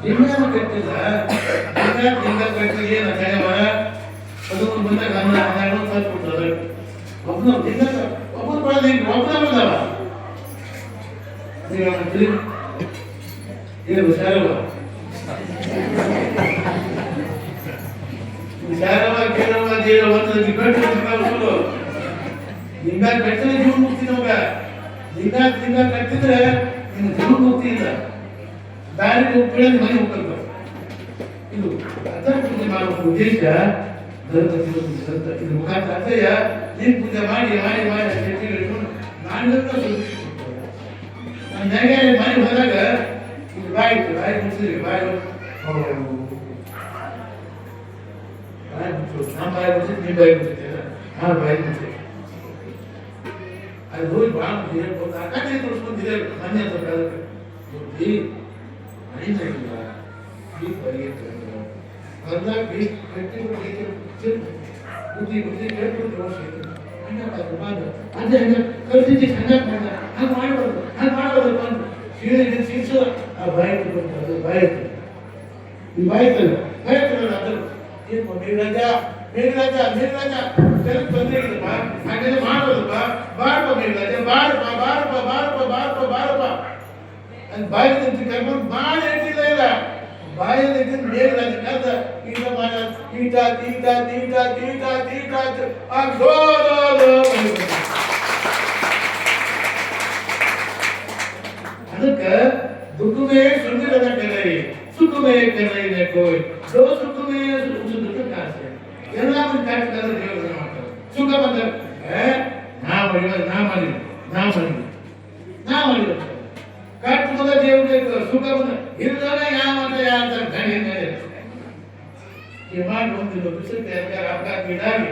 ಲಿಂಗನ ಕಟ್ಟಿದ ಲಿಂಗ ಕಟ್ಟಿಗೆ ನಗವ ಅದು ಬಂದಾಗ ಹನ್ನೆರಡು ಸಾಲ ಕೊಡ್ತಾರೆ ಒಬ್ಬನ ಲಿಂಗ ಒಬ್ಬನ ಬರೋದು ಒಬ್ಬನ ಬಂದವ ಏನು ವಿಚಾರವ ಕೇಳವ ದೇವ ಒಂದು ಕಟ್ಟು ಲಿಂಗ ಕಟ್ಟಿದ್ರೆ ಜೀವ ಮುಕ್ತಿ ನಮಗ ಲಿಂಗ ಕಟ್ಟಿದ್ರೆ ನಿಮ್ಗೆ ಜೀವ ಮುಕ್ತಿ ಇಲ್ಲ ದಾರಿ ಹೋಗ್ಕೊಳ್ಳೋದು ಮನೆ ಹೋಗ್ಬೇಕು ಇದು ಅದರ ಪೂಜೆ ಮಾಡುವ ಉದ್ದೇಶ ಇದು ಮುಖಾಂತರ ಅರ್ಥಯ್ಯ ನೀನು ಪೂಜೆ ಮಾಡಿ ಮಾಡಿ ಮಾಡಿ ಶಕ್ತಿ ಹಿಡ್ಕೊಂಡು ನಾನು ನಾನು ಹೇಗೆ ಮನೆ ಹೋದಾಗ ಇದು ಬಾಯಿ ಮುಚ್ಚಿದ್ರಿ ಬಾಯಿ ನಮ್ಮ ಬಾಯಿ ಮುಚ್ಚಿದ್ ನಿಮ್ಮ ಬಾಯಿ ಮುಚ್ಚಿದ್ದೀರ ನಾನು ಬಾಯಿ ಮುಚ್ಚಿ ಅದು ಹೋಗಿ ಭಾಳ ಹೇಳ್ಬೋದು ಅಕ್ಕನೇ ತೋರಿಸ್ಕೊಂಡಿದೆ ಮನೆ ಅಂತ ಬುದ್ಧಿ ಮೈಂದ ಇಲ್ಲ ಈ ಪರಿಗెత్తారు ಅಲ್ಲ ಈ ಕಟ್ಟಿ ಬುದ್ಧಿ ಕೇಳ್ಕೊಂಡು ದೋಷ ಇದೆ ಅದೇ ಕಲ್ಸಿದ್ದು ಸಂಗತ್ ಮಾಡ ಹಾಗೆ ಮಾಡಬಾರ್ದು ಬಂದು ಸೀಸು ಆ ಬಾಯ್ತು ಬಂತು ಅದು ಬಾಯ್ತು ಈ ಬಾಯ್ತಲ್ಲ ಅದು ಏನು ಮೇಘರಾಜ ಕೆಲವು ತೊಂದರೆ ಇಲ್ಲಪ್ಪ ಹಾಗೆಲ್ಲ ಮಾಡೋದಪ್ಪ ಬಾರಪ್ಪ ಮೇಘರಾಜ ಬಾರಪ್ಪ ಅದು ಬಾಯಿ ಕರ್ಕೊಂಡು ಬಾಳ ಹೇಳ್ತಿಲ್ಲ ಇಲ್ಲ ಬಾಯಲ್ಲಿ ಮೇಘರಾಜ ಕದ ಈಗ ಮಾಡ ತೀಟ ಅದಕ್ಕೆ ದುಃಖವೇ ಸುಂದರದ ಕಲೆ ಸುಖವೇ ಕಲೆ ಕೋಯ್ ದೋ ಸುಖವೇ ಸುಖ ಕಾಸೆ ಎಲ್ಲ ಕಾಡ್ತಾರೆ ದೇವರ ಮಾಡ್ತಾರೆ ಸುಖ ಬಂದ ನಾ ಮಾಡಿ ಕಟ್ಟುವುದ ದೇವರಿಗೆ ಸುಖ ಬಂದ ಇಲ್ಲದ ಯಾವಂತ ಗಣಿ ಈ ಮಾಡಿ ಒಂದು ಬಿಸಿಲು ಅಪಘಾತ ಇಡಾಗಿ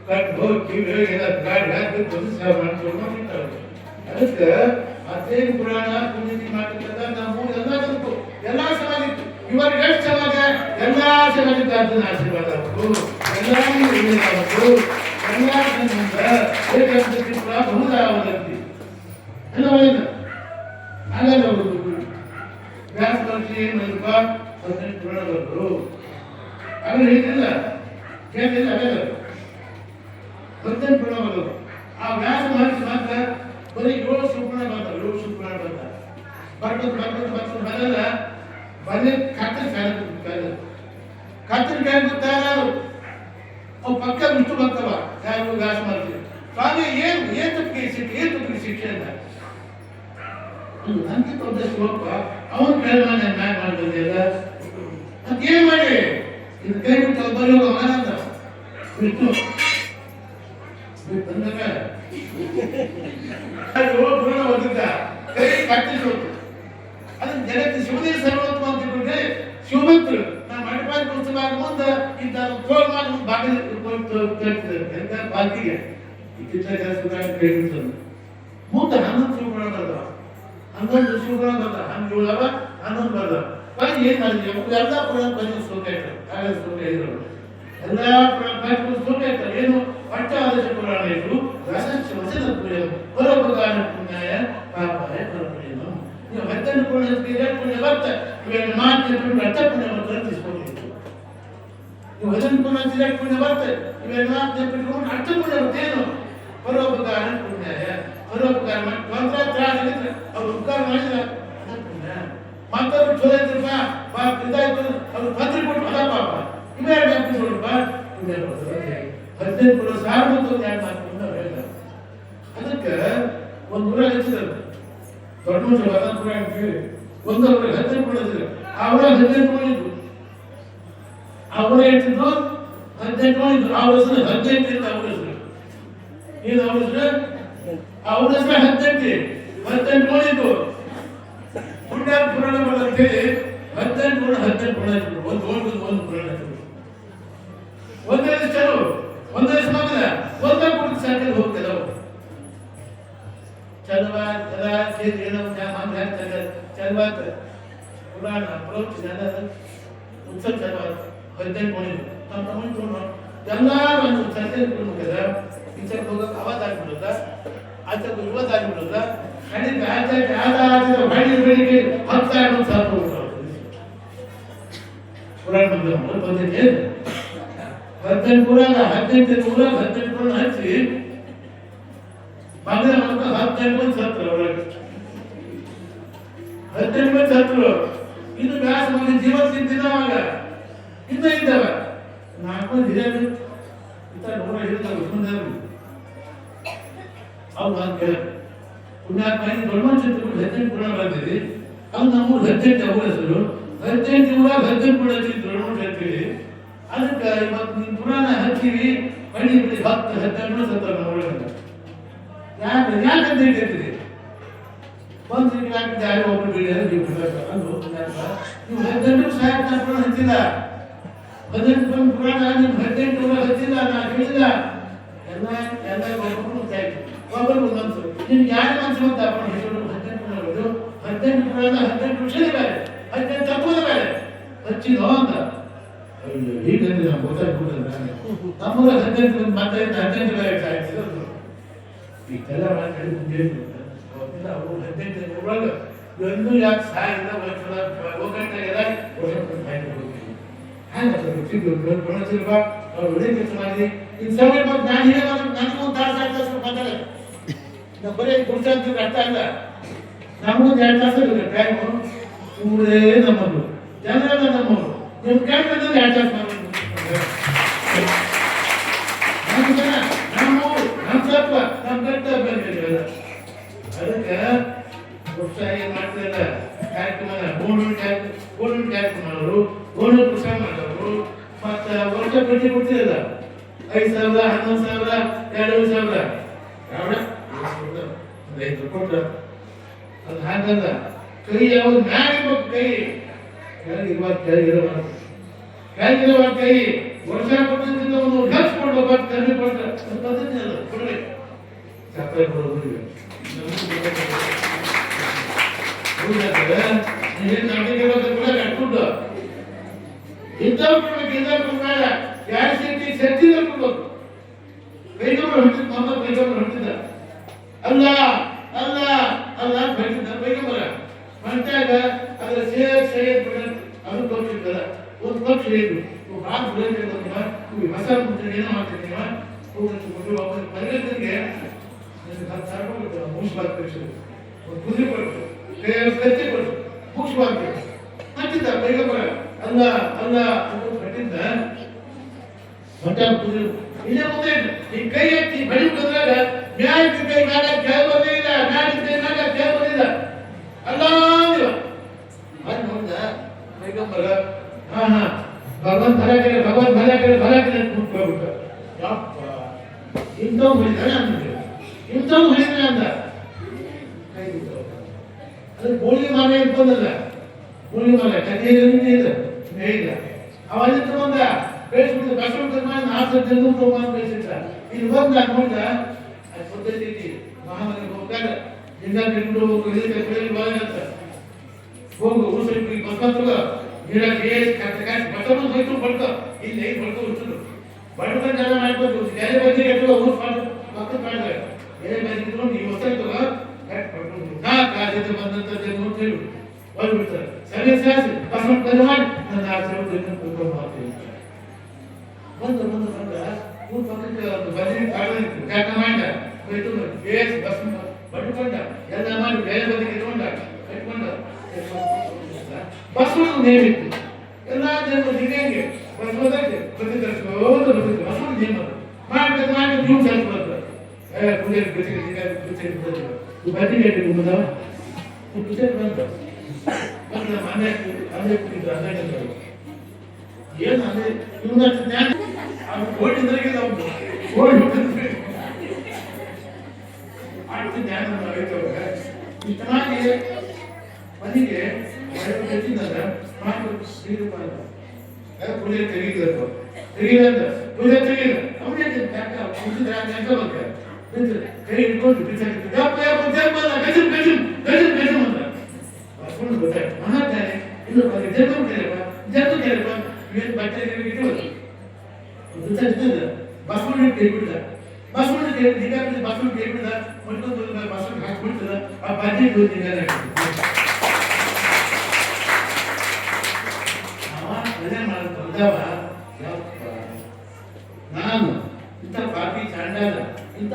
ಕಟ್ಟು ಹೋಗಿ ಕಿವಿ ಎಲ್ಲ ಗಾಡಿ ಹಾಕಿ ಸೇವೆ ಮಾಡ್ಕೊಂಡು ಅದಕ್ಕೆ ಅದೇನು ಪುರಾಣ ಪುಣ್ಯತಿ ಮಾಡ್ತಕ್ಕಂಥ ನಾವು ಎಲ್ಲ ಸಮಾಜ ಇವಾಗ ಎಷ್ಟು ಸಮಾಜ ಎಲ್ಲ ಸಮಾಜಕ್ಕೆ ಅರ್ಜುನ ಆಶೀರ್ವಾದ ಆಗ್ಬೇಕು ಎಲ್ಲರಿಗೂ ಒಳ್ಳೆಯದಾಗಬೇಕು ಎಲ್ಲ ಬಹುದಾವದಂತಿ ಎಲ್ಲ ಒಳ್ಳೆಯದು ಹಾಗಲ್ಲ ವ್ಯಾಸ ಪರೀಕ್ಷೆ ಏನು ಮಾಡಿದಪ್ಪ 18 ಪುರಾಣ ಬರ್ತರು ಹಾಗೆ ಹೇಳಿಲ್ಲ ಕೇಳಿಲ್ಲ ಅವೆಲ್ಲ 18 ಪುರಾಣ ಬರ್ತರು ಆ ವ್ಯಾಸ ಮಹರ್ಷಿ ಮಾತ್ರ ಬರೀ 7 ಸುಪುರಾಣ ಬರ್ತಾರೆ ಬರಲ್ಲ ಬಂದು ಕತ್ತರಿಕಾಯಿ ಗೊತ್ತಾಗ ಅವು ಪಕ್ಕ ಬಿಟ್ಟು ಬರ್ತವ ಯಾರು ವ್ಯಾಸ ಮಹರ್ಷಿ ಸ್ವಾಮಿ ಏನು ತಪ್ಪಿಗೆ ಶಿಕ್ಷೆ ಅಂತ ಅಂಕಿತ ಶ್ಲೋಕ ಅವನು ಕೇಳಿದ ನ್ಯಾಯ ಮಾಡಿಲ್ಲ ಅಂತ ಏನ್ ಮಾಡಿ ಇದು ಕೈ ಬಿಟ್ಟು ಬರೆಯುವ ಆನಂದ ಬಿಟ್ಟು ಬಂದಾಗ ಓದಿದ್ದ ಕೈ ಕಟ್ಟಿಸೋದು ಅದನ್ನ ಜಗತ್ತು ಶಿವನೇ ಸರ್ವೋತ್ತಮ ಅಂತ ತಿಳ್ಕೊಂಡ್ರೆ ಶಿವಮಂತರು ನಾವು ಮಠಪಾಲ ಉತ್ಸವ ಮುಂದೆ ಇಂಥ ತೋಲ್ ಮಾಡಿ ಬಾಗಿಲು ಬಾಕಿಗೆ ಇತ್ತಿತ್ತ ಕೆಲಸ ಕೈ ಬಿಡ್ತದೆ ಮುಂದೆ 11 ಶಿವಪುರಾಣ ಬರ್ತಾವ 11 ಶಿವಪುರಾಣ ಬರ್ತಾವ 11 ಬರ್ತಾವ ಬಂದು ಏನ್ ಮಾಡಿದ್ವಿ ಎಲ್ಲ ಪುರಾಣ ಬಂದು ಶ್ಲೋಕ ಇರ್ತಾರೆ ಎಲ್ಲ ಪುರಾಣ ಶ್ಲೋಕ ಇರ್ತಾರೆ ಏನು ಪಂಚಾದಶ ಪುರಾಣ ಇದ್ರು ವಚನ ಪರೋಪಕಾರ ಪುಣ್ಯಾಯ ಪಾಪಾಯ ಪರಪುಣ್ಯನು ನೀವು 18 ಪುಣ್ಯ ಬರ್ತಾರೆ ಇವೆಲ್ಲ ಮಾತು ಅರ್ಥ ಪುಣ್ಯ ಬರ್ತಾರೆ ತಿಳಿಸ್ಕೊಂಡಿತ್ತು ನೀವು 18 ಪುಣ್ಯ ಬರ್ತಾರೆ ಇವೆಲ್ಲ ಮಾತು ಅರ್ಥ ಪುಣ್ಯ ಬರ್ತೇನು ಪರೋಪಕಾರ ಪುಣ್ಯಾಯ ಪರೋಪಕಾರ ಮಾಡಿ ತೊಂದರೆ ತ್ರಾಸಿದ್ರೆ ಅವ್ರು ಉಪಕಾರ ಮಾಡಿದ್ರ ಮತ್ತೊಬ್ರು ಚಲೋ ಇದ್ರಪ್ಪ ಇದಾಯ್ತು ಅವ್ರು ತೊಂದರೆ ಕೊಟ್ಟು ಅದ ಪಾಪ ಇವೇ ವ್ಯಾಪ್ತಿ ನೋಡ್ರಪ್ಪ ಪುಣ್ಯ ಬರ್ತದೆ 18 ಪುಣ್ಯ ಸಾರ್ವತ್ರಿಕ ಯಾರು ಮಾತು ಹೇಳ್ತಾರೆ ಅದಕ್ಕೆ ಒಂದು ಊರ ಹೆಚ್ಚಿದ್ರು ದೊಡ್ಡ ಪುರ ಕೇಳಿ ಒಂದೊಬ್ಬರು 18 ಪುಣ್ಯ ಅವರ 18 ಪುಣ್ಯದ್ದು ಅವರ ಹೇಳ್ತಿದ್ರು 18 ಪುಣ್ಯದ್ದು ಅವ್ರ ಹೆಸರು 18 ಅಂತ ಅವ್ರ ಹೆಸರು ಏನು ಅವ್ರ ಹೆಸರು 18 ಪುಣ್ಯದ್ದು ಪುಣ್ಯ ಪುರಾಣ ಬರ್ತೇಳಿ 18 ಪುರಾಣ ಒಂದು ಪುರಾಣ ಒಂದೇ ಚಲೋ ಒಂದೇ ಮಗನ ಒಂದೇ ಪುರುಷ ಸಾಕಲ್ಲಿ ಹೋಗ್ತದೆ ಅವರು ಚಲವಾತ ಪುರಾಣ ಪ್ರೋಕ್ಷ ಉತ್ಸವ ಚಲವಾತ 18 ಪುಣ್ಯದ್ದು ನಮ್ಮ ತಮ್ಮ ತೊಗೊಂಡು ಎಲ್ಲರೂ ಒಂದು ಚರ್ಚೆ ಕೊಡ್ಬೇಕಾದ್ರೆ ಟೀಚರ್ ಹೋಗಕ್ಕೆ ಅವಾಜ್ ಆಗ್ಬಿಡುತ್ತ ಆಚೆ ಇವತ್ತು ಆಗ್ಬಿಡುತ್ತ ಕಡಿಮೆ ಆಚೆ ಆದ ಮಾಡಿ ಬೆಳಿಗ್ಗೆ 10 ಸಾಕು ಬಂದಿದೆ 18 ಊರಾಗ 18 ಹಚ್ಚಿ ಮಗನ ಮಕ್ಕಳು 18 ಮಂದಿ ಸತ್ರು ಒಳಗೆ 18 ಮಂದಿ ಸತ್ರು. ಇದು ವ್ಯಾಸ ಮಂದಿ ಜೀವ ತಿಂತಿದ್ದವಾಗ ಇನ್ನ ಇದ್ದಾವ 4 ಮಂದಿ ಹಿರಿಯರು ಇಂಥ ನೋಡ ಹಿಡಿದಾರೆ ಸುಂದರ ಅವ್ರು ಅಂತ ಕೇಳ ಪುಣ್ಯಾತ್ಮ ದೊಡ್ಡ ಮನುಷ್ಯ 18 ಪುರಾಣ ಬಂದಿದೆ. ಅದು ನಮ್ಮೂರು 18 ಅವ್ರ ಹೆಸರು 18 ಊರಾಗ 18 ಪುರಾಣ ಹಚ್ಚಿದ್ರು ನೋಡಿ ಹೇಳ್ತೀವಿ. ಅದಕ್ಕೆ ಇವತ್ತು ನೀವು ಪುರಾಣ ಹಚ್ಚಿವಿ ಮಳಿ ಬಿಡಿ 10 18 ಸತ್ತರ ನಾವು ಒಳಗಂತ ಯಾಕಂತ ಹೇಳ್ತೀರಿ ಬಂದು ಯಾಕೆ ಯಾರು ಒಬ್ರು ಬೀಳಿಯಾರ ನೀವು ನೀವು 18 ಸಾಯಂಕಾಲ ಪುರಾಣ ಹಚ್ಚಿಲ್ಲ 18 ಪುರಾಣ ನೀವು 18 ಊರಾಗ ಹಚ್ಚಿಲ್ಲ ನಾ ಹೇಳಿಲ್ಲ ಎಲ್ಲ ಒಬ್ಬರು ಮನಸ್ಸು ನಿಮ್ಗೆ ಯಾರ ಮನಸ್ಸು ಅಂತ ಅಪ್ಪ ಹೆಸರು 18 ಪುರಾಣ 18 ವಿಷಯ ಬೇರೆ 18 ತತ್ವದ ಬೇರೆ ಹಚ್ಚಿದೋ ಅಂತ ಈಗ ನಾವು ಗೊತ್ತಾಗ್ಬಿಟ್ಟಿಲ್ಲ ನಮ್ಮೂರ 18 ಮತ್ತೆ 18 ಬೇರೆ ಸಾಯಿಸಿದ್ರು ಈಗೆಲ್ಲ ಮಾತಾಡಿ ಅವರು 18 ಊರಾಗ ಎಲ್ಲೂ ಯಾಕೆ ಸಾಯಿಲ್ಲ ಒಗ್ಗಟ್ಟಾಗೆಲ್ಲ ಬರೀ ಗುರುತಾಂತ ಅರ್ಥ ಅಲ್ಲ ನಮಗೊಂದು 2 ತಾಸು ಟೈಮು ಊರೇ ನಮ್ಮದು ಜನರೆಲ್ಲ ನಮ್ಮದು ನಿಮ್ಮ ಕೈ ಬಂದ್ರೆ 2 ತಾಸು ನಮ್ಮ ತಪ್ಪ ನಮ್ಮ ಕರ್ತವ್ಯ ಅದಕ್ಕೆ ಉತ್ಸಾಹ ಏನ್ ಮಾಡ್ತಿಲ್ಲ ಕಾರ್ಯಕ್ರಮ ಗೋಲ್ಡ್ ಕಾರ್ಯಕ್ರಮ ಮಾಡೋರು ಗೋಲ್ಡ್ ಉತ್ಸಾಹ ಮಾಡೋರು ಮತ್ತ ವರ್ಷ ಪ್ರತಿ ಕೊಡ್ತಿರಲ್ಲ 5,000 11,000 2,000 ಯಾವ 5 ಕೊಟ್ಟ ಅದು ಹಾಗಲ್ಲ ಕೈ ಯಾವ್ದು ಮ್ಯಾಗಿರ್ಬೇಕು ಕೈ ಕೆಳಗಿರುವ ಕೈ ವರ್ಷ ಕೊಟ್ಟಿದ್ದ ಒಂದು ಲಕ್ಷ ಕೊಡ್ಬೇಕು ಕಮ್ಮಿ ಕೊಡ್ತಾರೆ ಪದ್ಧತಿ ಅಲ್ಲ ಕೊಡ್ಬೇಕು ಸಪ್ಲೈ ಕೊಡೋದು ನೀವೇನು ನಾಟಿಗೆ ಕೂಡ ಕಟ್ಕೊಂಡು ಇದ್ದವ್ರು ಕೊಡ್ಬೇಕು ಇದ್ದವ್ರು ಕೊಡ್ಬೇಡ ಯಾರು ಶಕ್ತಿ ಶಕ್ತಿಗಳು ಕೊಡ್ಬೇಕು ಕೈಗೊಬ್ಬರು ಹೊಂಟಿದ್ ಮೊಹಮ್ಮದ್ ಕೈಗೊಬ್ಬರು ಹೊಂಟಿದ್ದ ಅಲ್ಲ ಅಲ್ಲ ಅಲ್ಲ ಹೊಂಟಿದ್ದ ಕೈಗೊಬ್ಬರ ಹೊಂಟಾಗ ಅದರ ಸೇರ್ ಅದು ತೋರಿಸಿದ್ದಲ್ಲ ಒಂದು ಪಕ್ಷ ಏನು ಭಾಳ ಬಿಡೋದು ಮಸಾಲ ಮುಂಚೆ ಏನೋ ಮಾಡ್ತಿದ್ದೀವ ಪರಿಗಣಿಗೆ ಮುಗಿಸ್ಬಾರ್ದು ಒಂದು ಕುದುರೆ ಕೊಟ್ಟು ಕಚ್ಚಿ ಕೊಟ್ಟು ಮುಗಿಸ್ಬಾರ್ದು ಹಚ್ಚಿದ್ದ ಕೈಗೊಬ್ಬರ ಅಲ್ಲ ಅಲ್ಲ ಕಟ್ಟಿದ್ದ ಹೊಂಟ ಕುದುರೆ ಇಲ್ಲೇ ಮುಂದೆ ಈ ಕೈ ಎತ್ತಿ ಬಡಿ ಬಂದಾಗ ನ್ಯಾಯದ ಕೈ ಮ್ಯಾಗ ಕೆಳ ಬರಲಿಲ್ಲ ನ್ಯಾಯದ ಕೈ ಮ್ಯಾಗ ಕೆಳ ಬರಲಿಲ್ಲ ಅಲ್ಲ ಅದು ನೋಡ್ದ ಕೈಗೊಬ್ಬರ ಭಗವಂತ ಭಲಕಡೆ ಕೂತ್ಕೊಳ್ಬಿಟ್ಟ ಇಂಥವ್ ಹೊಡಿತಾನೆ ಅಂದ ಅದು ಗೋಳಿ ಮನೆ ಇಟ್ಕೊಂಡಲ್ಲ ಗೋಳಿ ಮನೆ ಕಥೆಯಲ್ಲಿ ಇಲ್ಲ ಅವಲ್ಲಿ ತಗೊಂಡ ಬೇಯಿಸ್ಬಿಟ್ಟು ಕಷ್ಟ ಮಾಡಿ 4 ಜನ ತಗೊಂಡು ಬೇಯಿಸಿಟ್ಟ ಇಲ್ಲಿ ಬಂದ ನೋಡ್ದ ಅದು ಪದ್ಧತಿ ಮಹಾಮನೆ ಹೋಗ್ತಾಗ ಜಿಂದ ಬಿಟ್ಟು ಹೋಗು ಊಸರಿ ಬಸ್ಕಂತಗ ಗಿಡ ಬಟ್ಟನು ಹೋಯ್ತು ಬಡ್ಕ ಇಲ್ಲಿ ಬಡ್ಕ ಹುಟ್ಟಿದ್ರು ಬಡ್ಕೊಂಡು ಜನ ಮಾಡ್ಕೊಂಡು ಎಲೆ ಬಜ್ಜಿ ಎಟ್ಟುವ ಊರು ಮಕ್ಕಳು ಮಾಡಿದ್ರೆ ಎಲೆ ಬಜ್ಜಿ ಇಟ್ಕೊಂಡು ಈ ಹೊಸ ತಗ ನಾ ಕಾಜತೆ ಬಂದಂತ ನೋಡ್ತೀವಿ ಬಂದ್ಬಿಡ್ತಾರೆ ಸರಿ ಸಾಸಿ ಬಸ್ಕೊಂಡು ಕರೆ ಮಾಡಿ ನನ್ನ ಆಚರಣೆ ಮಾಡ್ತೀವಿ ಬಂದು ಊರು ಪಕ್ಕಕ್ಕೆ ಒಂದು ಬಜ್ಜಿ ಕಾಡಿತ್ತು ಕಾಟ ಮಾಡ ಹೋಯ್ತು ಬೇಸ್ ಬಸ್ ಬಡ್ಕೊಂಡ ಎಲ್ಲ ಮಾಡಿ ಬೇರೆ ಬದಿಗೆ ಇಟ್ಕೊಂಡ ಕಟ್ಕೊಂಡ ಬಸ್ ನೇಮಿತ್ತು ಎಲ್ಲ ಜನರು ಹಿಂಗೆ ಬಸ್ ಹೋದಾಗೆ ಬಸ್ಸು ನೇಮ ಮಾಡಿ ಜೀವ ಸ್ವಲ್ಪ ಬರ್ತದೆ ಬದಿಗೆ ಬಂದ ಮನೆ ಏನು ಅಂದ್ರೆ ಇವನ ಜ್ಞಾನ ಅವ್ನು ಓಡಿದ್ರಾಗೆ ನಾವು ಆಡ್ತಿ ಜ್ಞಾನ ಆಗೈತವಾಗ ಇಷ್ಟನಾಗಿ ಮನೆಗೆ ಹೆಚ್ಚಿದ್ದಾರೆ ಪೂಜೆ ತೆಗೀಬೇಕು ತೆಗೀದಂತ ಪೂಜೆ ತೆಗೀದ ಅವನೇ ಕೈ ಇಟ್ಕೊಂಡು ಗೊತ್ತಾಯ್ತು ಮಹಾಜ್ಞಾನಿ ಇದು ಜನ್ಮ ಕೇಳಪ್ಪ ಏನು ಬಟ್ಟೆ ಇಟ್ಬೋದು ಬಸ್ಕೊಂಡು ಕೇಳ್ಬಿಡ್ದ ಬಸ್ಕೊಂಡು ಬಸ್ಕೊಂಡು ಕೇಳ್ಬಿಡ್ದ ಮುಟ್ಕೊಂಡು ಬಸ್ಕೊಂಡು ಹಾಕ್ಬಿಡ್ತದ ಆ ಬಜ್ಜಿ ಅವ ಅದೇ ಮಾಡ್ತಾನೆ ಇದಾವ ನಾನು ಇಂಥ ಪಾಪಿ ಚಾಂಡಾಲ ಇಂಥ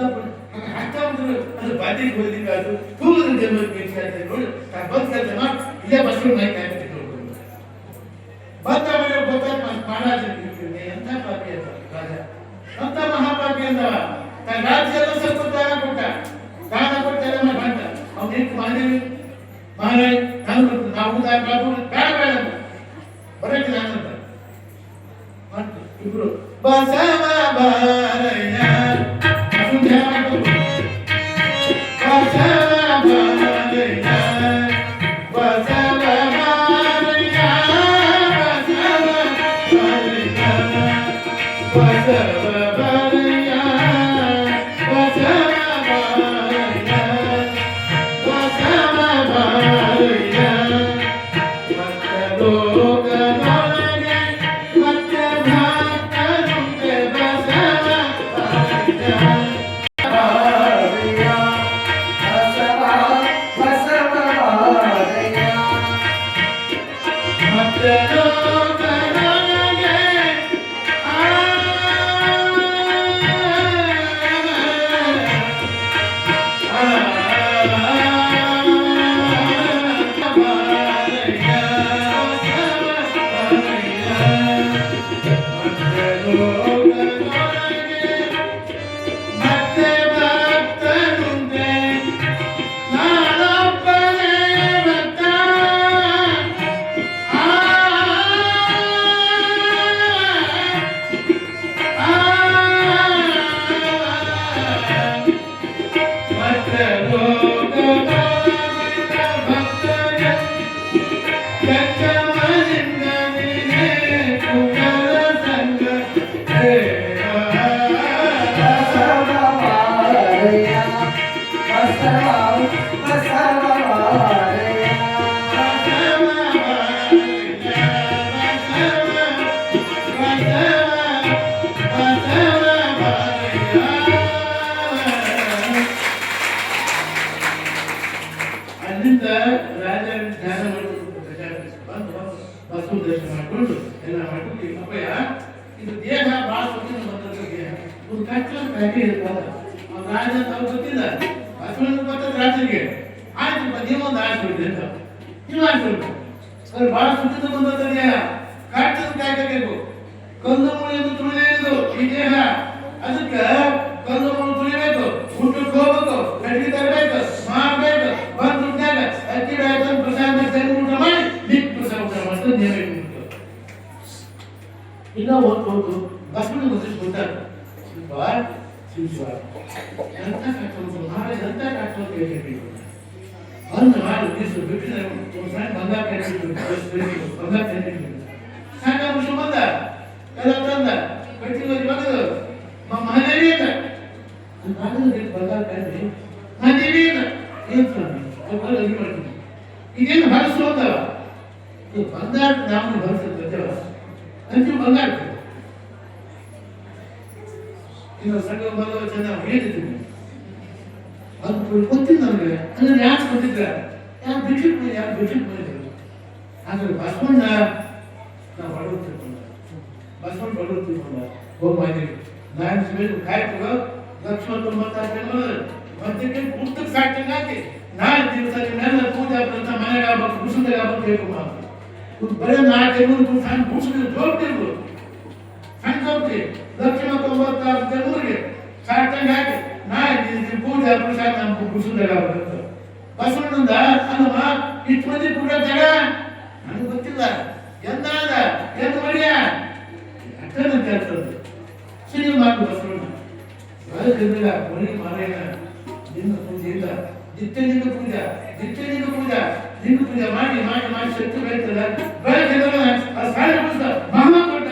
ಹಾಕ್ತಾಂದ್ರು ಅದು ಬಾದಿಗೆ ಹೋಗ್ಲಿಕ್ಕೆ ಅದು ಕೂಗುದು ಜನರು ಬೇಕಾದ್ರೆ ನೋಡಿ ಬಂದ್ ಕೆಲಸ ಮಾಡಿ ಇಲ್ಲೇ ಬಸ್ರು ಮೈ ಕಾಯ್ತು ಬಂದ ಮೇಲೆ ಗೊತ್ತಾಗ ಮಹಾರಾಜ ಎಂಥ ಪಾಪಿ ಅಂತ ರಾಜ ಅಂತ ಮಹಾಪಾಪಿ ಅಂದವ ತನ್ನ ರಾಜ್ಯ ಎಲ್ಲ ಸ್ವಲ್ಪ ದಾನ ಕೊಟ್ಟ ದಾನ ಕೊಟ್ಟೆಲ್ಲ ಬಂದ ಅವ್ನು ನಿಂತು ಮಾಡಿದ್ವಿ ಮಹಾರಾಜ್ ನಾನು ನಾವು ಬಾಬು ಬೇಡ ಬೇಡ ಬರಕ್ಕೆ ನಾನು ಇಬ್ರು ಬಸವ ಬಾರಯ್ಯ ಅಲ್ಲಿಂದ ರಾಜ ಧ್ಯಾನ ಬಸ್ಸು ದರ್ಶನ ಮಾಡಿಕೊಂಡು ಎಲ್ಲ ಮಾಡ್ಕೊಂಡು ಅಪ್ಪಯ್ಯ ಇದು ದೇಹ ಭಾಳ ಸುತ್ತಿನ ಬಂದದ್ರಿಗೆ ಒಂದು ಕಚ್ಚಲ ಪ್ಯಾಕೆ ಇರ್ತಾರೆ ರಾಜ ತಾವು ಗೊತ್ತಿಲ್ಲ ಬಸವಣ್ಣ ಬರ್ತದ ರಾಜನಿಗೆ ಆಯ್ತು ನೀವೊಂದು ಆಡ್ಬಿಡ್ರಿ ಅಂತ ನೀವು ಆಡ್ಬಿಡ್ಬೇಕು ಅದು ಭಾಳ ಸುತ್ತಿನ ಬಂದದ ದೇಹ ಕಚ್ಚಲ ಕಾಯ್ಬೇಕು ಕಲ್ಲು ಮುಳಿಯೋದು ತುಳಿಯೋದು ಈ ದೇಹ ಅದಕ್ಕೆ ಕಲ್ಲು ಮುಳು ತುಳಿಬೇಕು ಊಟಕ್ಕೆ ಹೋಗ್ಬೇಕು ಕಟ್ಟಿಗೆ ತರಬೇಕು ಮಾಡ್ಬೇಕು ಬಂದು ದುಡ್ಡಾಗ ಅಕ್ಕಿ ಬೆಳೆದ ಪ್ರಸಾದ ಸರಿ ಊಟ ಮಾಡಿ ನಿಕ್ ಪ್ರಸಾದ ಊಟ ಮಾಡ್ತಾರೆ ನೇರ ಇಲ್ಲ ಓದ್ಬೋದು ಬಸವಣ್ಣ ಗೊತ್ತಿಷ್ಟು ಗೊತ್ತಾಗ ಶಿವ ಎಂತ ಕಟ್ಟೋದು ಮಹಾರಾಜ ಎಂತ ಕಟ್ಟೋದು ಹೇಳ್ಬೇಕು ಒಂದು ಮಾಡಿ ದಿವಸ ಬಿಟ್ಟಿದ್ರೆ ಒಂದು ಸಣ್ಣ ಬಂಗಾರ ಬಂಗಾರ ಸಾಕ ವಿಷಯ ಬಂದ ಎಲ್ಲ ತಂದ ಕಟ್ಟಿ ಬಂದದು ಮಹಾದೇವಿ ಅಂತ ಬಂಗಾರ ಕಟ್ಟಿ ಮಹಾದೇವಿ ಅಂತ ಏನ್ ಸ್ವಾಮಿ ಅಡುಗೆ ಮಾಡ್ತೀನಿ ಇದೇನು ಬಳಸು ಅಂತವ ಬಂಗಾರ ನಾವು ಬಳಸಿದ ಅಂಚು ಬಂಗಾರ ಇನ್ನು ಸಂಘ ಬಂದವ ಚೆನ್ನಾಗಿ ಹೇಳಿದ್ದೀನಿ ಅದು ಗೊತ್ತಿಲ್ಲ ನನಗೆ ಅಂದ್ರೆ ಯಾರು ಗೊತ್ತಿದ್ರ ಯಾರು ಬಿಟ್ಟು ಬಂದಿದ್ರು ಆದ್ರೆ ಬಸವಣ್ಣ ನಾವು ಬಡವರು ತಿಳ್ಕೊಂಡ ಬಸವಣ್ಣ ಬಡವರು ತಿಳ್ಕೊಂಡ ಹೋಗ್ಬಾಯ್ತೀವಿ ನಾನು ಮೇಲೆ ಕಾಯ್ತುಗ ಲಕ್ಷ್ಮಣ 96 ಜನ ಮಧ್ಯಕ್ಕೆ ಪುಸ್ತಕ ಸಾಕ್ತಂಗೆ ಹಾಕಿ ನಾಳೆ ದಿವಸ ಮೇಲೆ ಪೂಜಾ ಪ್ರತ ಮನೆಗೆ ಆಗ್ಬೇಕು ಕುಸುಂದಾಗ ಆಗ್ಬೇಕು ಬೇಕು ಬರೀ 4 ಜನರು ಸಣ್ಣ ಕುಸುಂದ ಜೋಡ್ತಿರ್ಬೋದು ಸಣ್ಣ ಜೋಡ್ತಿ ಲಕ್ಷ್ಮಣ 96 ಜನರಿಗೆ ಸಾಕ್ತಂಗೆ ಹಾಕಿ ನಾಳೆ ಪೂಜಾ ಪ್ರಸಾದ ನಮ್ಮ ಕುಸುಂದಾಗ ಆಗ್ಬೇಕು ಬಸವಣ್ಣಂದ ಅಲ್ಲಮ್ಮ ಇಷ್ಟು ಮಂದಿ ಕೂಡ ಜಾಗ ನನಗೆ ಗೊತ್ತಿಲ್ಲ ಎಂದಾದ ಎಂದು ಮಡಿಯ ಅಟ್ಟನ ಕೇಳ್ತದೆ ಸಿಡಿ ಮಾತು ಬಸವಣ್ಣ ಬೆಳಗಿಲ್ಲ ಮನೆ ಮಾರೇನ ನಿನ್ನ ಪೂಜೆ ಇಲ್ಲ ನಿತ್ಯಲಿಂಗ ಪೂಜಾ ಲಿಂಗ ಪೂಜೆ ಮಾಡಿ ಮಾಡಿ ಮಾಡಿ ಶಕ್ತಿ ಬೆಳೀತದ ಬೆಳಗಿಲ್ಲ ಅದು ಸಾಯ ಪುಸ್ತಕ ಮಹಾ ದೊಡ್ಡ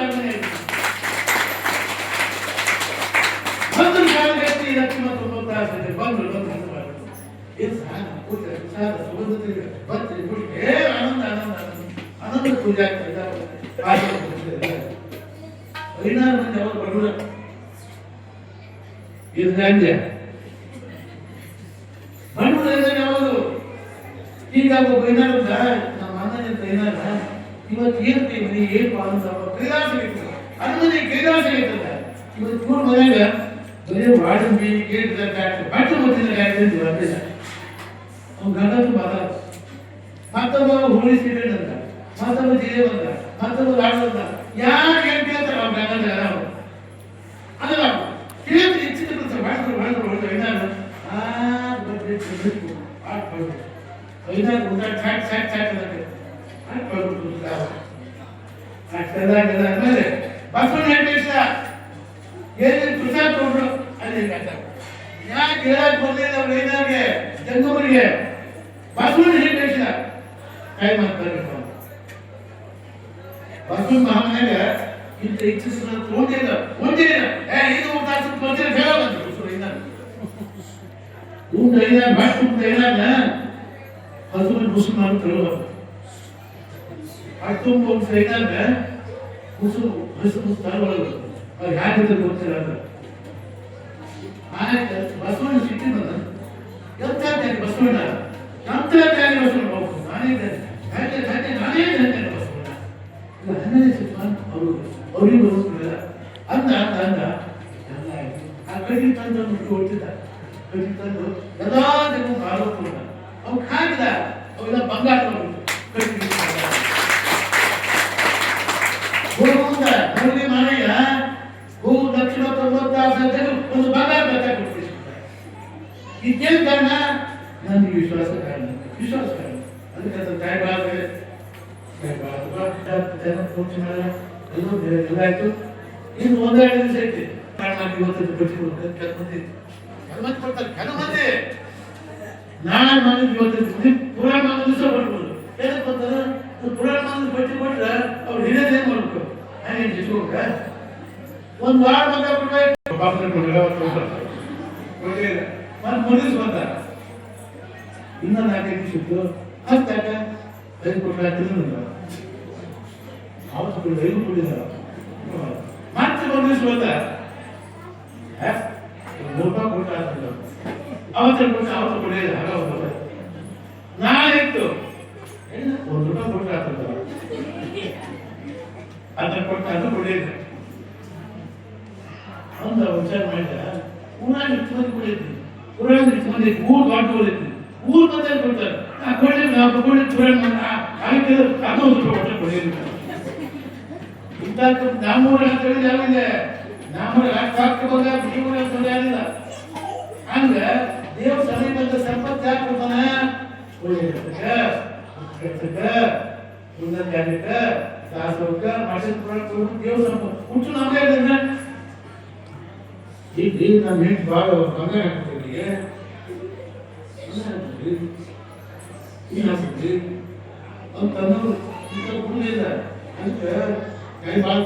ಬಂದು ಕಾಲಗಟ್ಟಿ ಲಕ್ಷ್ಮಣ 96 ಬಂದ್ರು ಏನು ಸಾಯ ಪೂಜೆ ಪ್ರಸಾದ ಸುಗಂಧ ಬರ್ತೀವಿ ಖುಷಿ ಆನಂದ ಆನಂದ ಆನಂದ ಪೂಜೆ ಆಗ್ತದೆ 16 ಮಂದಿ ಅವರು ಬಡವರು ಇದು ಹೆಂಗೆ ಬಡವರು ಯಾವುದು ಈಗ ಒಬ್ಬ ಏನಾರ ನಮ್ಮ ಅಣ್ಣನ ಏನಾರ ಇವತ್ತು ಏನು ಮನೆ ಏನು ಅಂತ ಕೈಲಾಸ ಇರ್ತದೆ ಅನುಮತಿ ಕೈಲಾಸ ಇರ್ತದೆ. ಇವತ್ತು ಇವ್ರ ಮನ್ಯಾಗ ಬರೀ ವಾಡಂಬಿ ಗೇಟ್ ಬಟ್ಟೆ ಗೊತ್ತಿಲ್ಲ ಯಾಕೆ ಬರ್ತಿಲ್ಲ. ಅವ್ನು ಗಂಡದ್ದು ಮಾತಾಡ ಮತ್ತೊಬ್ಬ ಹೋಳಿ ಸೀರೆಡ್ ಅಂತ ಮತ್ತೊಬ್ಬ ಜಿಲೆ ಬಂದ ಮತ್ತೊಬ್ಬ ಲಾಡ್ ಬಂದ ಯಾರು ಏನ್ ಕೇಳ್ತಾರೆ ಅವ್ರ ಗಂಡದ ಅದಲ್ಲ ಕೇಳಿ ಹೆಚ್ಚಿನ ಮಾಡ್ತಾರೆ ಐನಾರು ಐನಾರು ಊಟ ಚಾಟ್ ಚಾಟ್ ಚಾಟ್ ಆದ್ಮೇಲೆ ಬಸವಣ್ಣ ಹೇಳ ಏನೇನು ಪ್ರಸಾದ ತಗೊಂಡ್ರು ಅಲ್ಲಿ ಯಾಕೆ ಹೇಳಕ್ ಬರ್ಲಿಲ್ಲ ಅವ್ರು ಐನಾರಿಗೆ ಜಂಗಮರಿಗೆ ಬಸವಣ್ಣ ಹೇಳ ಕೈ ಮಾಡ್ತಾರೆ ಬಸವಣ್ಣ ಮಹಾಮನೆಗ ಇಂತ ಇಚ್ಛಿಸಿದ ತಗೊಂಡಿಲ್ಲ ಒಂದಿಲ್ಲ ಇದು ಊಟ ಬರ್ತೀರ ಬೇಡ ಬಂದ್ರು ಐನಾರು ಊಟ ಐನಾರು ಬಾಸ್ಟ್ ಊಟ ಐನಾರ ಹಸುವಿನ ಮುಸಲ್ಮಾನ ತಗೊಳ್ಳ ಅಷ್ಟೊಂದು ಒಂದು ಐನಾರ ಹಸು ತಗೊಳ್ಳೋದು ಅವ್ರು ಯಾಕೆ ಗೊತ್ತಿಲ್ಲ ಅಂದ್ರೆ ಆಯ್ತು ಬಸವಣ್ಣ ಸಿಟ್ಟಿ ಬಂದ ಎಂತಾನೆ ಬಸವಣ್ಣ ಎಂತಾನೆ ಬಸವಣ್ಣ ಹೋಗ್ತು ನಾನೇ ಬಸವಣ್ಣ ನನ್ನೇ ಸಿಟ್ಟು ಅವರು ಅವ್ರಿಗೆ ಬರೋದಿಲ್ಲ ಅಂದ ಅಂದ ಅಂದ ಎಲ್ಲ ಆಯ್ತು. ಆ ಕಟ್ಟಿ ತಂದು ಕೊಡ್ತಿದ್ದ ಕಟ್ಟಿ ತಂದು ಎಲ್ಲಾ ಜನ ಆರೋಪ ಅವ್ರು ಹಾಕಿದ ಅವೆಲ್ಲ ಬಂಗಾರ ಕಟ್ಟಿ ಹೋಗಿ ಮಾರಯ್ಯ ಹೂ ದಕ್ಷಿಣ 96 ಒಂದು ಬಂಗಾರ ಬೆತ್ತ ಕೊಡ್ತೀವಿ. ಇದೇನು ಕಾರಣ ನನಗೆ ವಿಶ್ವಾಸ ಕಾರಣ ಅದಕ್ಕೆ ಅದು ಎಲ್ಲ ಆಯ್ತು. ಇನ್ನು ಒಂದೆರಡು ದಿವಸ ಐತಿ ಇವತ್ತು ಬಟ್ಟಿ ಕೊಡ್ತಾರೆ ಕೆಲವು ಮಂದಿ ನಾಳೆ ಮನೆಗೆ ಇವತ್ತು ಪುರಾಣ ಒಂದು ದಿವಸ ಬರ್ಬೋದು ಏನಕ್ಕೆ ಬರ್ತಾರೆ ಪುರಾಣ ಒಂದು ಬಟ್ಟಿ ಕೊಟ್ರೆ ಅವ್ರು ಹಿರಿಯದೇನು ಮಾಡ್ಬೇಕು ಹಾಗೆ ಜಿಸ್ಕೋಬೇಕ ಒಂದು ವಾರ ಬಂದ ಮತ್ತೆ ಮುಗಿಸ್ ಬಂದ ಇನ್ನ 4 ದಿವಸದ್ದು ಹತ್ತಾಕ 5 ಕೊಟ್ಟ ಅವತ್ತು 5 ಕೊಟ್ಟಿದ್ದಾರೆ ಮತ್ತೆ ಒಂದು ದಿವಸ ಬಂದ 3 ರೂಪಾಯಿ ಕೊಟ್ಟ ಅವತ್ತು ಕೊಟ್ಟ ಅವತ್ತು ಕೊಡಿಲ್ಲ ಹಾಗ ನಾಳೆ ಇತ್ತು 1 ರೂಪಾಯಿ ಕೊಟ್ಟ ಅದನ್ನ ಕೊಟ್ಟ ಅದು ಕೊಡಿಲ್ಲ ಅಂತ ವಿಚಾರ ಮಾಡಿದ ಊರಾಗ ಇಷ್ಟು ಮಂದಿ ಕೊಡಿದ್ವಿ ಊರಾಗ ಇಷ್ಟು ಮಂದಿ ಊರ್ ದೊಡ್ಡ ಹೋಗಿದ್ವಿ ಊರ್ ಬಂದ ಕೊಡ್ತಾರೆ ನಮ್ಮೂರ ಯಾವಿದೆ ನಮ್ಮೂರ ಜೀವನ ಹಂಗ ದೇವ್ ಸಮೀಪದ ಸಂಪತ್ತು ಯಾಕೆ ಕೊಡ್ತಾನೆ ದೇವ್ ಸಂಪತ್ತು ಹುಟ್ಟು ನಮ್ಗೆ ಈಗ ನಮ್ಮ ಹೆಂಟು ಭಾಳ ಬಂಗಾರ ಹಾಕ್ತೀವಿ ಅಂತಂದ್ರೆ ಅಂತ ಕೈ ಭಾಳ